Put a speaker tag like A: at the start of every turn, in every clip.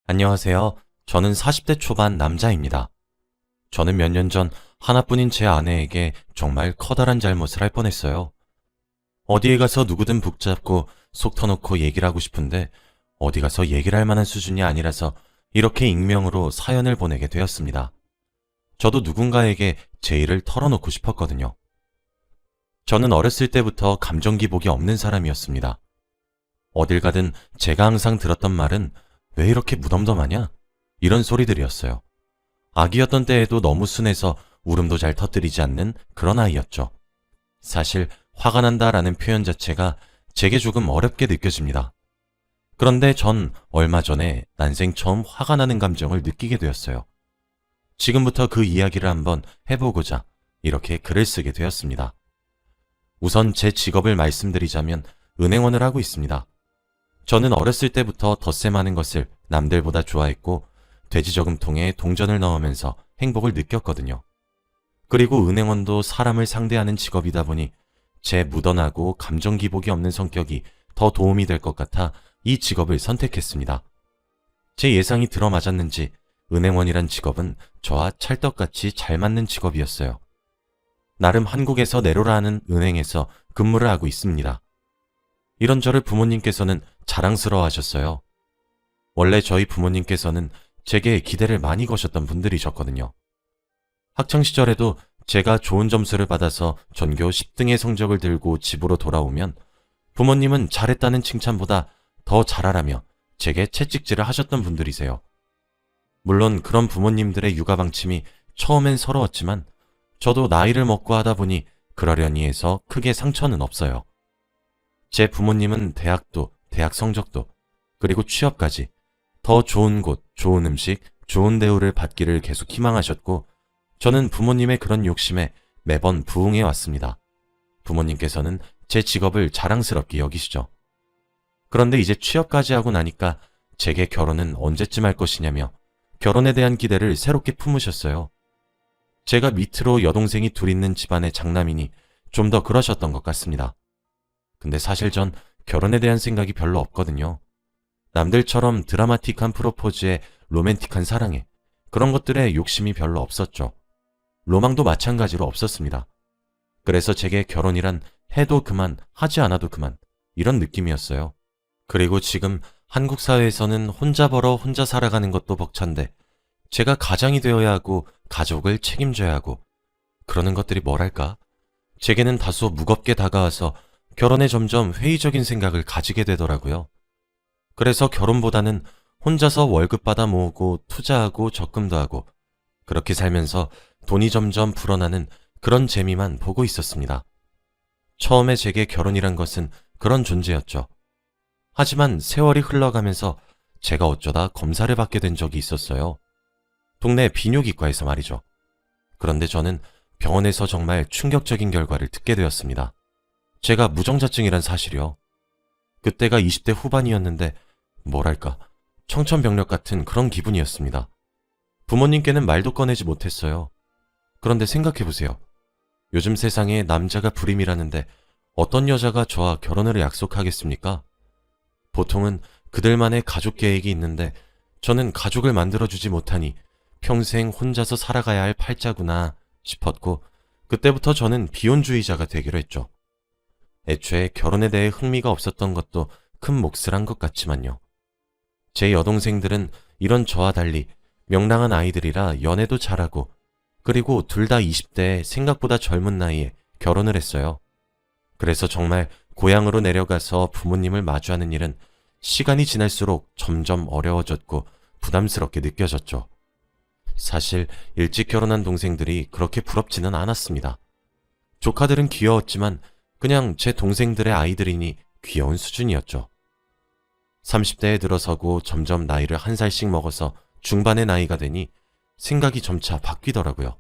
A: 안녕하세요. 저는 40대 초반 남자입니다. 저는 몇 년 전 하나뿐인 제 아내에게 정말 커다란 잘못을 할 뻔했어요. 어디에 가서 누구든 붙잡고 속 터놓고 얘기를 하고 싶은데 어디 가서 얘기를 할 만한 수준이 아니라서 이렇게 익명으로 사연을 보내게 되었습니다. 저도 누군가에게 제 일을 털어놓고 싶었거든요. 저는 어렸을 때부터 감정 기복이 없는 사람이었습니다. 어딜 가든 제가 항상 들었던 말은 왜 이렇게 무덤덤하냐? 이런 소리들이었어요. 아기였던 때에도 너무 순해서 울음도 잘 터뜨리지 않는 그런 아이였죠. 사실 화가 난다라는 표현 자체가 제게 조금 어렵게 느껴집니다. 그런데 전 얼마 전에 난생 처음 화가 나는 감정을 느끼게 되었어요. 지금부터 그 이야기를 한번 해보고자 이렇게 글을 쓰게 되었습니다. 우선 제 직업을 말씀드리자면 은행원을 하고 있습니다. 저는 어렸을 때부터 덧셈 하는 것을 남들보다 좋아했고 돼지저금통에 동전을 넣으면서 행복을 느꼈거든요. 그리고 은행원도 사람을 상대하는 직업이다 보니 제 묻어나고 감정 기복이 없는 성격이 더 도움이 될 것 같아 이 직업을 선택했습니다. 제 예상이 들어맞았는지 은행원이란 직업은 저와 찰떡같이 잘 맞는 직업이었어요. 나름 한국에서 내로라 하는 은행에서 근무를 하고 있습니다. 이런 저를 부모님께서는 자랑스러워 하셨어요. 원래 저희 부모님께서는 제게 기대를 많이 거셨던 분들이셨거든요. 학창시절에도 제가 좋은 점수를 받아서 전교 10등의 성적을 들고 집으로 돌아오면 부모님은 잘했다는 칭찬보다 더 잘하라며 제게 채찍질을 하셨던 분들이세요. 물론 그런 부모님들의 육아 방침이 처음엔 서러웠지만 저도 나이를 먹고 하다 보니 그러려니 해서 크게 상처는 없어요. 제 부모님은 대학도, 대학 성적도, 그리고 취업까지 더 좋은 곳, 좋은 음식, 좋은 대우를 받기를 계속 희망하셨고 저는 부모님의 그런 욕심에 매번 부응해 왔습니다. 부모님께서는 제 직업을 자랑스럽게 여기시죠. 그런데 이제 취업까지 하고 나니까 제게 결혼은 언제쯤 할 것이냐며 결혼에 대한 기대를 새롭게 품으셨어요. 제가 밑으로 여동생이 둘 있는 집안의 장남이니 좀 더 그러셨던 것 같습니다. 근데 사실 전 결혼에 대한 생각이 별로 없거든요. 남들처럼 드라마틱한 프로포즈에 로맨틱한 사랑에 그런 것들에 욕심이 별로 없었죠. 로망도 마찬가지로 없었습니다. 그래서 제게 결혼이란 해도 그만, 하지 않아도 그만 이런 느낌이었어요. 그리고 지금 한국 사회에서는 혼자 벌어 혼자 살아가는 것도 벅찬데 제가 가장이 되어야 하고 가족을 책임져야 하고 그러는 것들이 뭐랄까? 제게는 다소 무겁게 다가와서 결혼에 점점 회의적인 생각을 가지게 되더라고요. 그래서 결혼보다는 혼자서 월급 받아 모으고 투자하고 적금도 하고 그렇게 살면서 돈이 점점 불어나는 그런 재미만 보고 있었습니다. 처음에 제게 결혼이란 것은 그런 존재였죠. 하지만 세월이 흘러가면서 제가 어쩌다 검사를 받게 된 적이 있었어요. 동네 비뇨기과에서 말이죠. 그런데 저는 병원에서 정말 충격적인 결과를 듣게 되었습니다. 제가 무정자증이란 사실이요. 그때가 20대 후반이었는데 뭐랄까 청천벽력 같은 그런 기분이었습니다. 부모님께는 말도 꺼내지 못했어요. 그런데 생각해보세요. 요즘 세상에 남자가 불임이라는데 어떤 여자가 저와 결혼을 약속하겠습니까? 보통은 그들만의 가족 계획이 있는데 저는 가족을 만들어주지 못하니 평생 혼자서 살아가야 할 팔자구나 싶었고 그때부터 저는 비혼주의자가 되기로 했죠. 애초에 결혼에 대해 흥미가 없었던 것도 큰 몫을 한 것 같지만요. 제 여동생들은 이런 저와 달리 명랑한 아이들이라 연애도 잘하고 그리고 둘 다 20대에 생각보다 젊은 나이에 결혼을 했어요. 그래서 정말 고향으로 내려가서 부모님을 마주하는 일은 시간이 지날수록 점점 어려워졌고 부담스럽게 느껴졌죠. 사실 일찍 결혼한 동생들이 그렇게 부럽지는 않았습니다. 조카들은 귀여웠지만 그냥 제 동생들의 아이들이니 귀여운 수준이었죠. 30대에 들어서고 점점 나이를 한 살씩 먹어서 중반의 나이가 되니 생각이 점차 바뀌더라고요.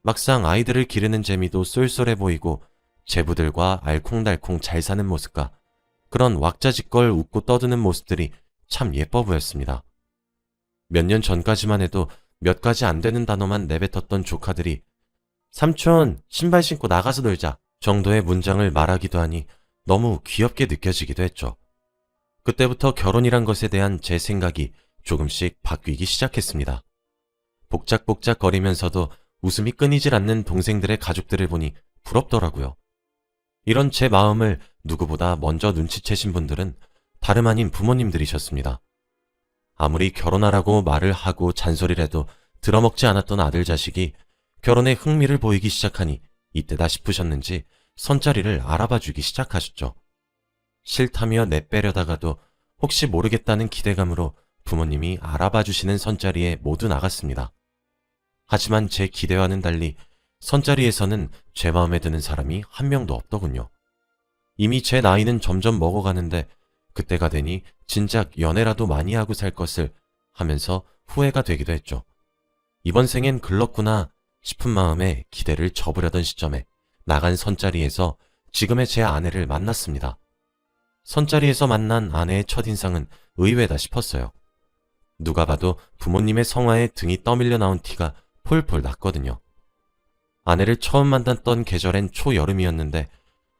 A: 막상 아이들을 기르는 재미도 쏠쏠해 보이고 제부들과 알콩달콩 잘 사는 모습과 그런 왁자지껄 웃고 떠드는 모습들이 참 예뻐 보였습니다. 몇 년 전까지만 해도 몇 가지 안 되는 단어만 내뱉었던 조카들이 삼촌, 신발 신고 나가서 놀자 정도의 문장을 말하기도 하니 너무 귀엽게 느껴지기도 했죠. 그때부터 결혼이란 것에 대한 제 생각이 조금씩 바뀌기 시작했습니다. 복작복작거리면서도 웃음이 끊이질 않는 동생들의 가족들을 보니 부럽더라고요. 이런 제 마음을 누구보다 먼저 눈치채신 분들은 다름 아닌 부모님들이셨습니다. 아무리 결혼하라고 말을 하고 잔소리를 해도 들어먹지 않았던 아들 자식이 결혼에 흥미를 보이기 시작하니 이때다 싶으셨는지 선자리를 알아봐주기 시작하셨죠. 싫다며 내빼려다가도 혹시 모르겠다는 기대감으로 부모님이 알아봐주시는 선자리에 모두 나갔습니다. 하지만 제 기대와는 달리 선자리에서는 제 마음에 드는 사람이 한 명도 없더군요. 이미 제 나이는 점점 먹어가는데 그때가 되니 진작 연애라도 많이 하고 살 것을 하면서 후회가 되기도 했죠. 이번 생엔 글렀구나 싶은 마음에 기대를 접으려던 시점에 나간 선자리에서 지금의 제 아내를 만났습니다. 선자리에서 만난 아내의 첫인상은 의외다 싶었어요. 누가 봐도 부모님의 성화에 등이 떠밀려 나온 티가 폴폴 났거든요. 아내를 처음 만났던 계절엔 초여름이었는데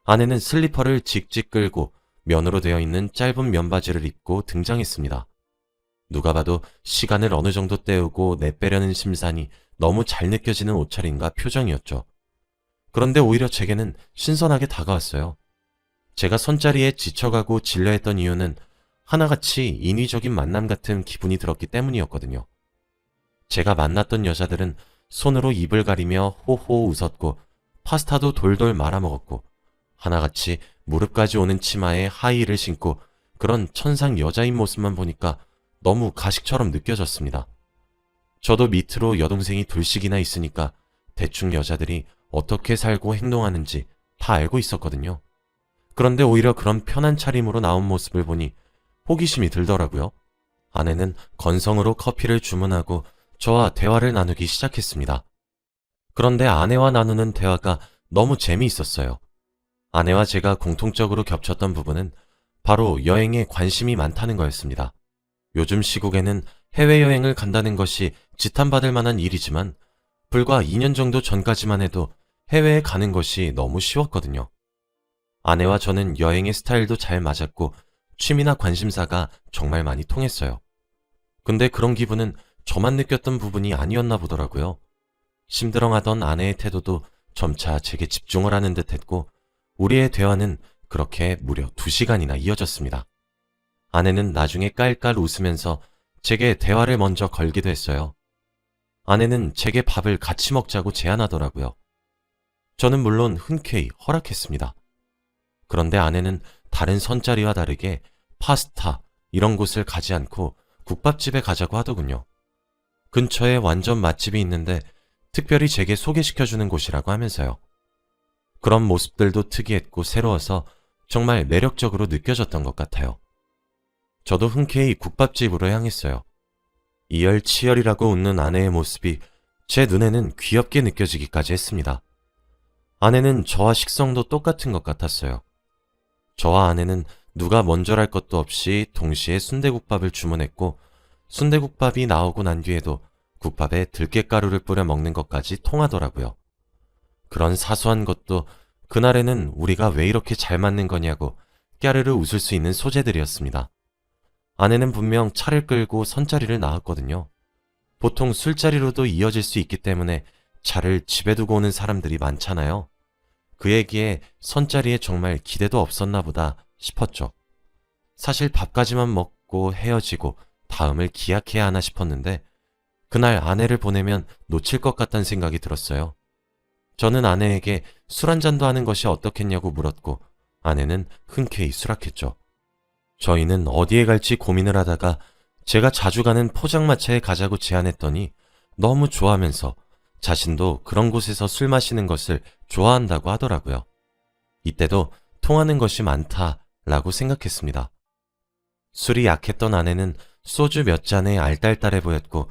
A: 아내는 슬리퍼를 직직 끌고 면으로 되어 있는 짧은 면바지를 입고 등장했습니다. 누가 봐도 시간을 어느 정도 때우고 내빼려는 심산이 너무 잘 느껴지는 옷차림과 표정이었죠. 그런데 오히려 제게는 신선하게 다가왔어요. 제가 선자리에 지쳐가고 질려했던 이유는 하나같이 인위적인 만남 같은 기분이 들었기 때문이었거든요. 제가 만났던 여자들은 손으로 입을 가리며 호호 웃었고 파스타도 돌돌 말아먹었고 하나같이 무릎까지 오는 치마에 하이힐을 신고 그런 천상 여자인 모습만 보니까 너무 가식처럼 느껴졌습니다. 저도 밑으로 여동생이 둘씩이나 있으니까 대충 여자들이 어떻게 살고 행동하는지 다 알고 있었거든요. 그런데 오히려 그런 편한 차림으로 나온 모습을 보니 호기심이 들더라고요. 아내는 건성으로 커피를 주문하고 저와 대화를 나누기 시작했습니다. 그런데 아내와 나누는 대화가 너무 재미있었어요. 아내와 제가 공통적으로 겹쳤던 부분은 바로 여행에 관심이 많다는 거였습니다. 요즘 시국에는 해외여행을 간다는 것이 지탄받을 만한 일이지만 불과 2년 정도 전까지만 해도 해외에 가는 것이 너무 쉬웠거든요. 아내와 저는 여행의 스타일도 잘 맞았고 취미나 관심사가 정말 많이 통했어요. 근데 그런 기분은 저만 느꼈던 부분이 아니었나 보더라고요. 심드렁하던 아내의 태도도 점차 제게 집중을 하는 듯 했고 우리의 대화는 그렇게 무려 2시간이나 이어졌습니다. 아내는 나중에 깔깔 웃으면서 제게 대화를 먼저 걸기도 했어요. 아내는 제게 밥을 같이 먹자고 제안하더라고요. 저는 물론 흔쾌히 허락했습니다. 그런데 아내는 다른 선자리와 다르게 파스타 이런 곳을 가지 않고 국밥집에 가자고 하더군요. 근처에 완전 맛집이 있는데 특별히 제게 소개시켜주는 곳이라고 하면서요. 그런 모습들도 특이했고 새로워서 정말 매력적으로 느껴졌던 것 같아요. 저도 흔쾌히 국밥집으로 향했어요. 이열치열이라고 웃는 아내의 모습이 제 눈에는 귀엽게 느껴지기까지 했습니다. 아내는 저와 식성도 똑같은 것 같았어요. 저와 아내는 누가 먼저랄 것도 없이 동시에 순대국밥을 주문했고 순대국밥이 나오고 난 뒤에도 국밥에 들깨가루를 뿌려 먹는 것까지 통하더라고요. 그런 사소한 것도 그날에는 우리가 왜 이렇게 잘 맞는 거냐고 깨르르 웃을 수 있는 소재들이었습니다. 아내는 분명 차를 끌고 선자리를 나왔거든요. 보통 술자리로도 이어질 수 있기 때문에 차를 집에 두고 오는 사람들이 많잖아요. 그에게 선자리에 정말 기대도 없었나 보다 싶었죠. 사실 밥까지만 먹고 헤어지고 다음을 기약해야 하나 싶었는데 그날 아내를 보내면 놓칠 것 같다는 생각이 들었어요. 저는 아내에게 술 한 잔도 하는 것이 어떻겠냐고 물었고 아내는 흔쾌히 수락했죠. 저희는 어디에 갈지 고민을 하다가 제가 자주 가는 포장마차에 가자고 제안했더니 너무 좋아하면서 자신도 그런 곳에서 술 마시는 것을 좋아한다고 하더라고요. 이때도 통하는 것이 많다라고 생각했습니다. 술이 약했던 아내는 소주 몇 잔에 알딸딸해 보였고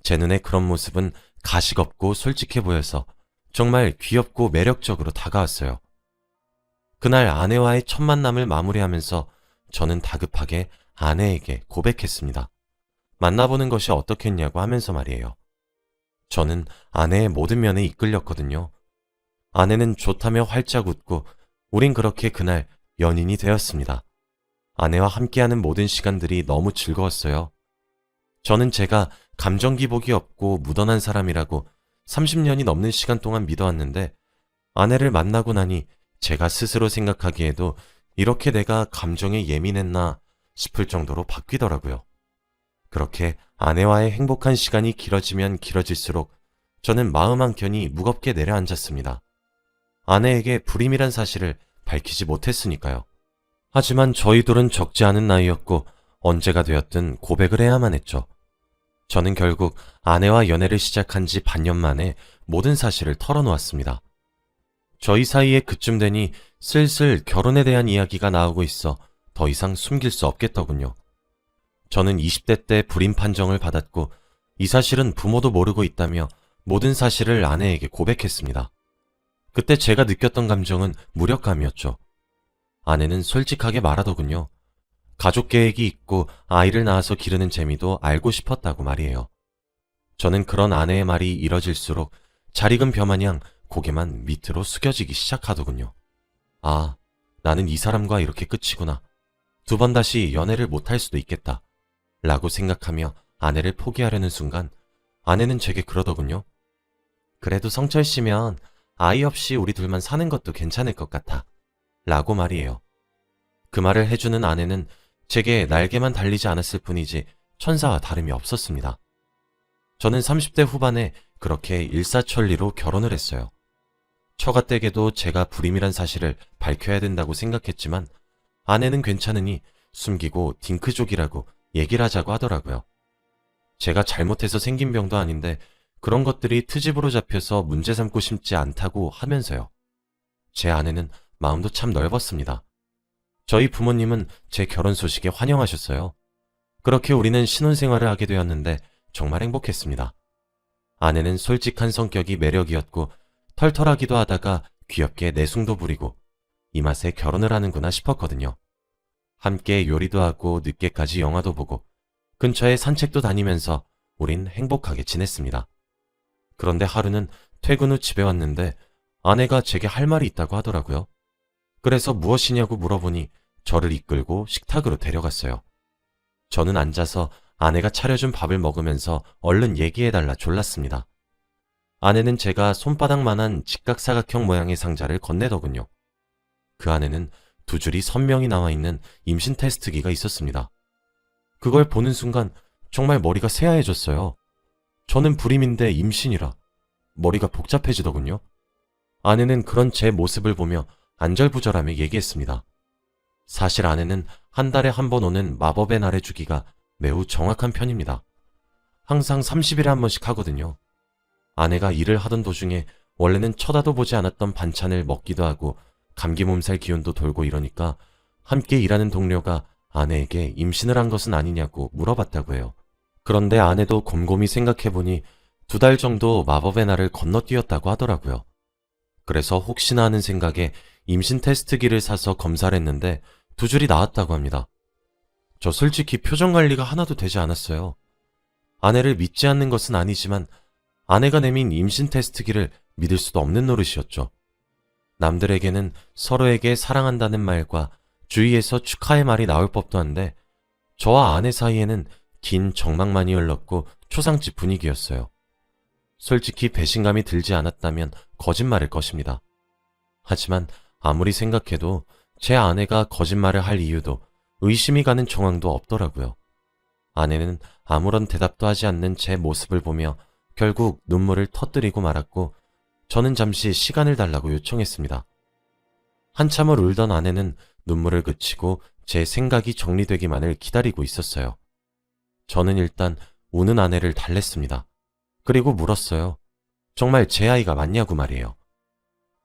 A: 제 눈에 그런 모습은 가식 없고 솔직해 보여서 정말 귀엽고 매력적으로 다가왔어요. 그날 아내와의 첫 만남을 마무리하면서 저는 다급하게 아내에게 고백했습니다. 만나보는 것이 어떻겠냐고 하면서 말이에요. 저는 아내의 모든 면에 이끌렸거든요. 아내는 좋다며 활짝 웃고 우린 그렇게 그날 연인이 되었습니다. 아내와 함께하는 모든 시간들이 너무 즐거웠어요. 저는 제가 감정 기복이 없고 무던한 사람이라고 30년이 넘는 시간 동안 믿어왔는데 아내를 만나고 나니 제가 스스로 생각하기에도 이렇게 내가 감정에 예민했나 싶을 정도로 바뀌더라고요. 그렇게 아내와의 행복한 시간이 길어지면 길어질수록 저는 마음 한켠이 무겁게 내려앉았습니다. 아내에게 불임이란 사실을 밝히지 못했으니까요. 하지만 저희 둘은 적지 않은 나이였고 언제가 되었든 고백을 해야만 했죠. 저는 결국 아내와 연애를 시작한 지 반년 만에 모든 사실을 털어놓았습니다. 저희 사이에 그쯤 되니 슬슬 결혼에 대한 이야기가 나오고 있어 더 이상 숨길 수 없겠더군요. 저는 20대 때 불임 판정을 받았고 이 사실은 부모도 모르고 있다며 모든 사실을 아내에게 고백했습니다. 그때 제가 느꼈던 감정은 무력감이었죠. 아내는 솔직하게 말하더군요. 가족 계획이 있고 아이를 낳아서 기르는 재미도 알고 싶었다고 말이에요. 저는 그런 아내의 말이 이뤄질수록 잘 익은 벼마냥 고개만 밑으로 숙여지기 시작하더군요. 아, 나는 이 사람과 이렇게 끝이구나. 두 번 다시 연애를 못할 수도 있겠다. 라고 생각하며 아내를 포기하려는 순간 아내는 제게 그러더군요. 그래도 성철 씨면 아이 없이 우리 둘만 사는 것도 괜찮을 것 같아. 라고 말이에요. 그 말을 해주는 아내는 제게 날개만 달리지 않았을 뿐이지 천사와 다름이 없었습니다. 저는 30대 후반에 그렇게 일사천리로 결혼을 했어요. 처가댁에도 제가 불임이란 사실을 밝혀야 된다고 생각했지만 아내는 괜찮으니 숨기고 딩크족이라고 얘기를 하자고 하더라고요. 제가 잘못해서 생긴 병도 아닌데 그런 것들이 트집으로 잡혀서 문제 삼고 싶지 않다고 하면서요. 제 아내는 마음도 참 넓었습니다. 저희 부모님은 제 결혼 소식에 환영하셨어요. 그렇게 우리는 신혼생활을 하게 되었는데 정말 행복했습니다. 아내는 솔직한 성격이 매력이었고 털털하기도 하다가 귀엽게 내숭도 부리고 이 맛에 결혼을 하는구나 싶었거든요. 함께 요리도 하고 늦게까지 영화도 보고 근처에 산책도 다니면서 우린 행복하게 지냈습니다. 그런데 하루는 퇴근 후 집에 왔는데 아내가 제게 할 말이 있다고 하더라고요. 그래서 무엇이냐고 물어보니 저를 이끌고 식탁으로 데려갔어요. 저는 앉아서 아내가 차려준 밥을 먹으면서 얼른 얘기해달라 졸랐습니다. 아내는 제가 손바닥만한 직각사각형 모양의 상자를 건네더군요. 그 안에는 두 줄이 선명히 나와 있는 임신 테스트기가 있었습니다. 그걸 보는 순간 정말 머리가 새하얘졌어요. 저는 불임인데 임신이라 머리가 복잡해지더군요. 아내는 그런 제 모습을 보며 안절부절하며 얘기했습니다. 사실 아내는 한 달에 한 번 오는 마법의 날의 주기가 매우 정확한 편입니다. 항상 30일에 한 번씩 하거든요. 아내가 일을 하던 도중에 원래는 쳐다도 보지 않았던 반찬을 먹기도 하고 감기 몸살 기운도 돌고 이러니까 함께 일하는 동료가 아내에게 임신을 한 것은 아니냐고 물어봤다고 해요. 그런데 아내도 곰곰이 생각해보니 2달 정도 마법의 날을 건너뛰었다고 하더라고요. 그래서 혹시나 하는 생각에 임신 테스트기를 사서 검사를 했는데 2줄이 나왔다고 합니다. 저 솔직히 표정 관리가 하나도 되지 않았어요. 아내를 믿지 않는 것은 아니지만 아내가 내민 임신 테스트기를 믿을 수도 없는 노릇이었죠. 남들에게는 서로에게 사랑한다는 말과 주위에서 축하의 말이 나올 법도 한데 저와 아내 사이에는 긴 정막만이 흘렀고 초상집 분위기였어요. 솔직히 배신감이 들지 않았다면 거짓말일 것입니다. 하지만 아무리 생각해도 제 아내가 거짓말을 할 이유도 의심이 가는 정황도 없더라고요. 아내는 아무런 대답도 하지 않는 제 모습을 보며 결국 눈물을 터뜨리고 말았고 저는 잠시 시간을 달라고 요청했습니다. 한참을 울던 아내는 눈물을 그치고 제 생각이 정리되기만을 기다리고 있었어요. 저는 일단 우는 아내를 달랬습니다. 그리고 물었어요. 정말 제 아이가 맞냐고 말이에요.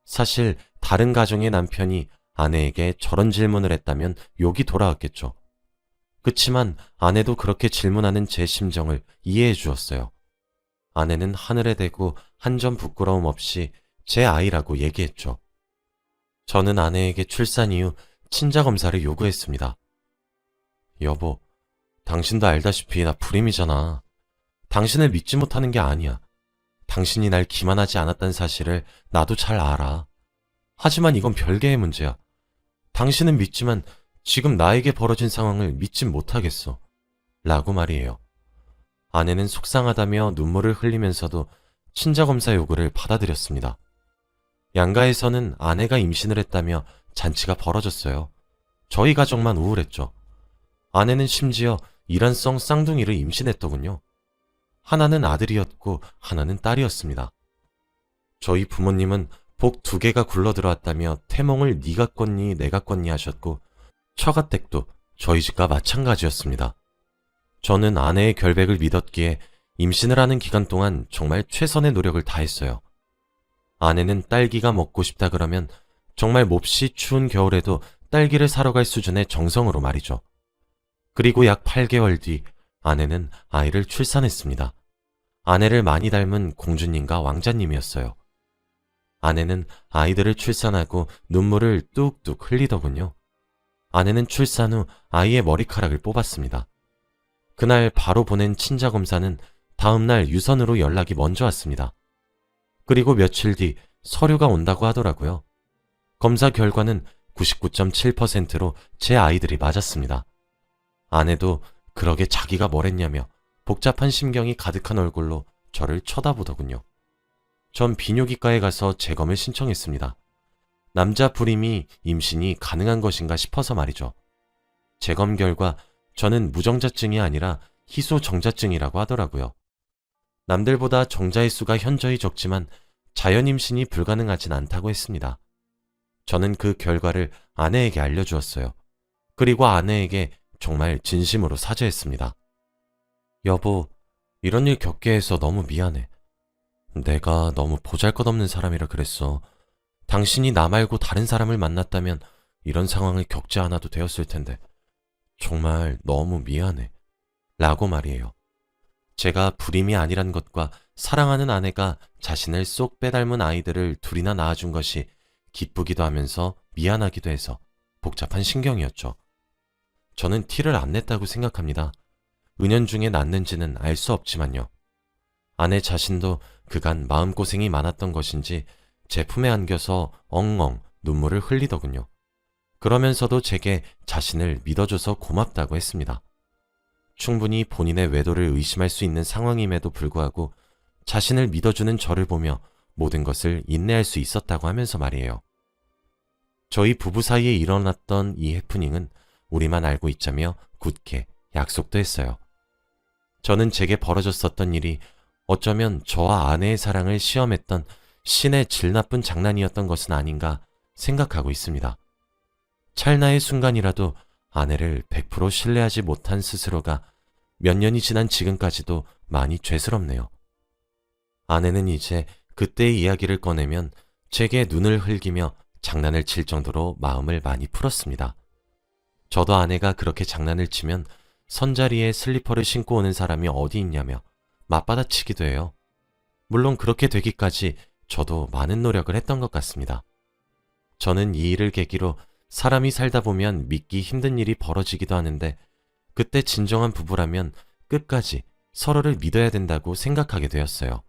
A: 사실 다른 가정의 남편이 아내에게 저런 질문을 했다면 욕이 돌아왔겠죠. 그치만 아내도 그렇게 질문하는 제 심정을 이해해 주었어요. 아내는 하늘에 대고 한 점 부끄러움 없이 제 아이라고 얘기했죠. 저는 아내에게 출산 이후 친자 검사를 요구했습니다. 여보, 당신도 알다시피 나 불임이잖아. 당신을 믿지 못하는 게 아니야. 당신이 날 기만하지 않았다는 사실을 나도 잘 알아. 하지만 이건 별개의 문제야. 당신은 믿지만 지금 나에게 벌어진 상황을 믿진 못하겠어. 라고 말이에요. 아내는 속상하다며 눈물을 흘리면서도 친자검사 요구를 받아들였습니다. 양가에서는 아내가 임신을 했다며 잔치가 벌어졌어요. 저희 가족만 우울했죠. 아내는 심지어 이란성 쌍둥이를 임신했더군요. 하나는 아들이었고 하나는 딸이었습니다. 저희 부모님은 복 2개가 굴러들어왔다며 태몽을 네가 꿨니 내가 꿨니 하셨고 처가댁도 저희 집과 마찬가지였습니다. 저는 아내의 결백을 믿었기에 임신을 하는 기간 동안 정말 최선의 노력을 다했어요. 아내는 딸기가 먹고 싶다 그러면 정말 몹시 추운 겨울에도 딸기를 사러 갈 수준의 정성으로 말이죠. 그리고 약 8개월 뒤 아내는 아이를 출산했습니다. 아내를 많이 닮은 공주님과 왕자님이었어요. 아내는 아이들을 출산하고 눈물을 뚝뚝 흘리더군요. 아내는 출산 후 아이의 머리카락을 뽑았습니다. 그날 바로 보낸 친자검사는 다음날 유선으로 연락이 먼저 왔습니다. 그리고 며칠 뒤 서류가 온다고 하더라고요. 검사 결과는 99.7%로 제 아이들이 맞았습니다. 아내도 그러게 자기가 뭘 했냐며 복잡한 심경이 가득한 얼굴로 저를 쳐다보더군요. 전 비뇨기과에 가서 재검을 신청했습니다. 남자 불임이 임신이 가능한 것인가 싶어서 말이죠. 재검 결과 저는 무정자증이 아니라 희소정자증이라고 하더라고요. 남들보다 정자의 수가 현저히 적지만 자연 임신이 불가능하진 않다고 했습니다. 저는 그 결과를 아내에게 알려주었어요. 그리고 아내에게 정말 진심으로 사죄했습니다. 여보, 이런 일 겪게 해서 너무 미안해. 내가 너무 보잘것없는 사람이라 그랬어. 당신이 나 말고 다른 사람을 만났다면 이런 상황을 겪지 않아도 되었을 텐데 정말 너무 미안해. 라고 말이에요. 제가 불임이 아니란 것과 사랑하는 아내가 자신을 쏙 빼닮은 아이들을 둘이나 낳아준 것이 기쁘기도 하면서 미안하기도 해서 복잡한 신경이었죠. 저는 티를 안 냈다고 생각합니다. 은연중에 낳는지는 알 수 없지만요. 아내 자신도 그간 마음고생이 많았던 것인지 제 품에 안겨서 엉엉 눈물을 흘리더군요. 그러면서도 제게 자신을 믿어줘서 고맙다고 했습니다. 충분히 본인의 외도를 의심할 수 있는 상황임에도 불구하고 자신을 믿어주는 저를 보며 모든 것을 인내할 수 있었다고 하면서 말이에요. 저희 부부 사이에 일어났던 이 해프닝은 우리만 알고 있자며 굳게 약속도 했어요. 저는 제게 벌어졌었던 일이 어쩌면 저와 아내의 사랑을 시험했던 신의 질 나쁜 장난이었던 것은 아닌가 생각하고 있습니다. 찰나의 순간이라도 아내를 100% 신뢰하지 못한 스스로가 몇 년이 지난 지금까지도 많이 죄스럽네요. 아내는 이제 그때의 이야기를 꺼내면 제게 눈을 흘기며 장난을 칠 정도로 마음을 많이 풀었습니다. 저도 아내가 그렇게 장난을 치면 선자리에 슬리퍼를 신고 오는 사람이 어디 있냐며 맞받아치기도 해요. 물론 그렇게 되기까지 저도 많은 노력을 했던 것 같습니다. 저는 이 일을 계기로 사람이 살다 보면 믿기 힘든 일이 벌어지기도 하는데 그때 진정한 부부라면 끝까지 서로를 믿어야 된다고 생각하게 되었어요.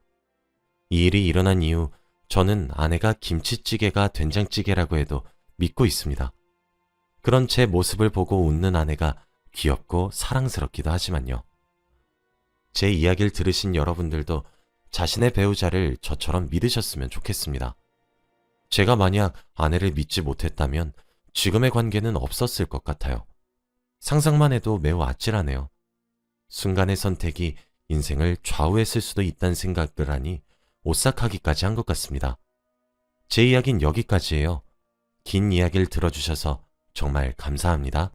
A: 이 일이 일어난 이후 저는 아내가 김치찌개가 된장찌개라고 해도 믿고 있습니다. 그런 제 모습을 보고 웃는 아내가 귀엽고 사랑스럽기도 하지만요. 제 이야기를 들으신 여러분들도 자신의 배우자를 저처럼 믿으셨으면 좋겠습니다. 제가 만약 아내를 믿지 못했다면 지금의 관계는 없었을 것 같아요. 상상만 해도 매우 아찔하네요. 순간의 선택이 인생을 좌우했을 수도 있다는 생각을 하니 오싹하기까지 한 것 같습니다. 제 이야기는 여기까지예요. 긴 이야기를 들어주셔서 정말 감사합니다.